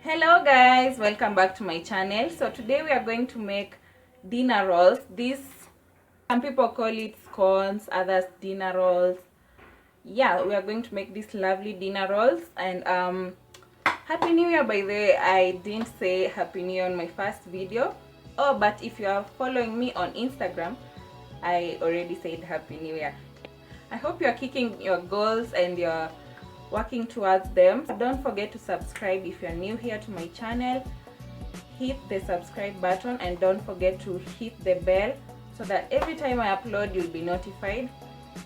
Hello guys, welcome back to my channel. So today we are going to make dinner rolls. Some people call it scones, others dinner rolls. Yeah, we are going to make these lovely dinner rolls. And happy new year. By the way, I didn't say happy new year on my first video. Oh, but if you are following me on Instagram, I already said happy new year. I hope you are kicking your goals and you're working towards them. Don't forget to subscribe if you're new here to my channel. Hit the subscribe button and don't forget to hit the bell so that every time I upload you'll be notified.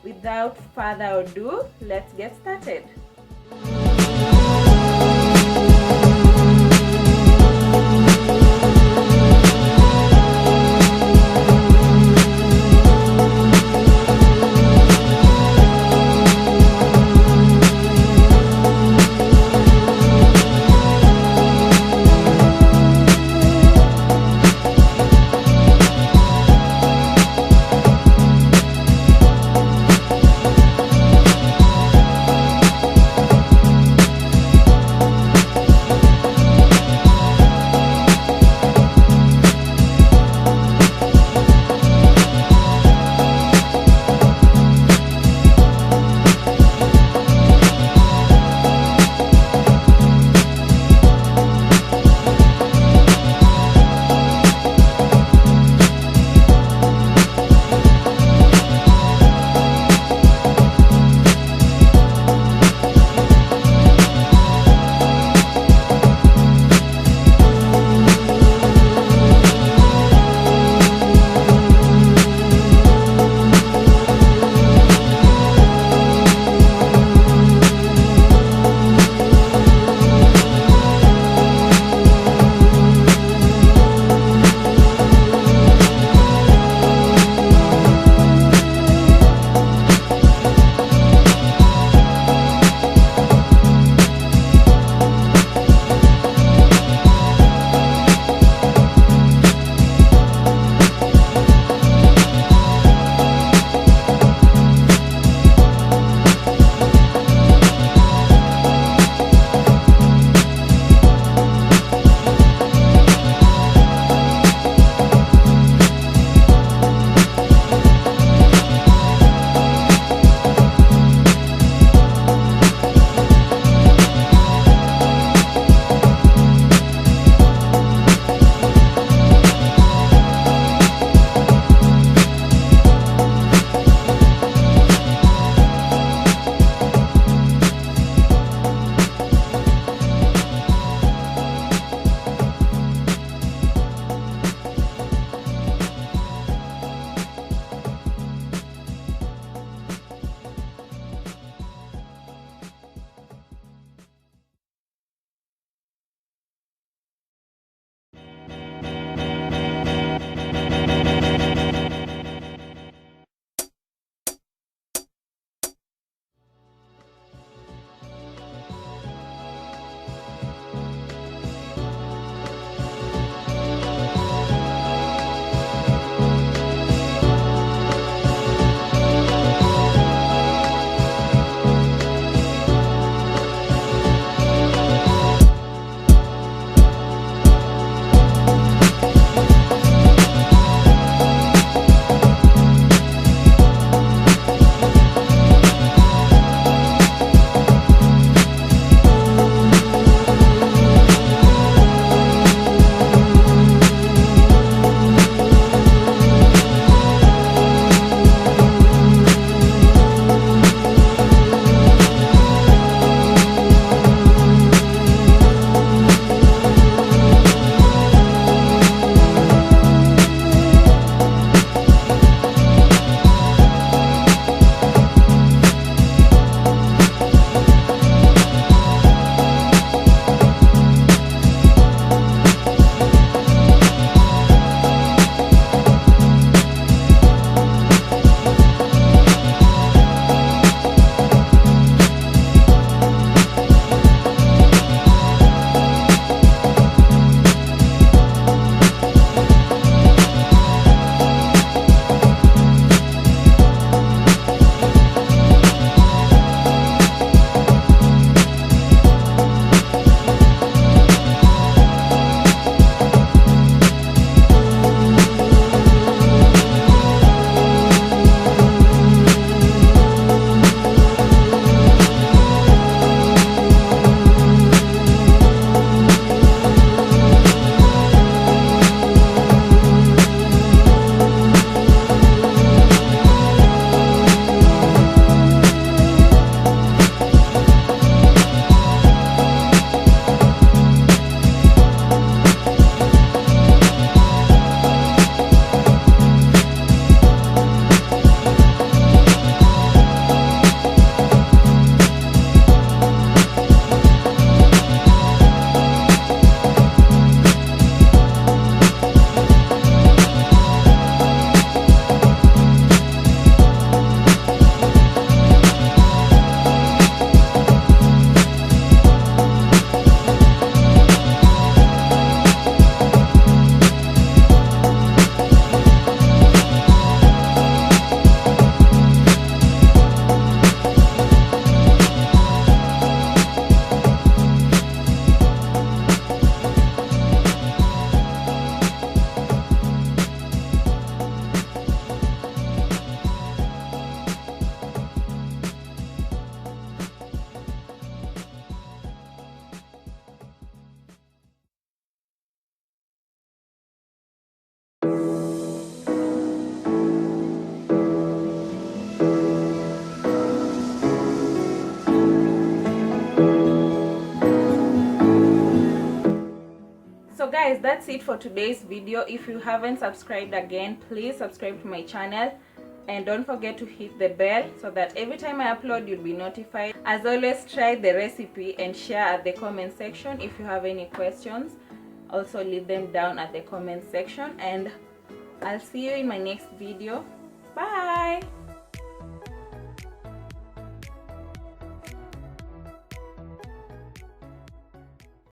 Without further ado, let's get started. So guys, that's it for today's video. If you haven't subscribed again, please subscribe to my channel. And don't forget to hit the bell so that every time I upload, you'll be notified. As always, try the recipe and share at the comment section. If you have any questions, also leave them down at the comment section. And I'll see you in my next video. Bye!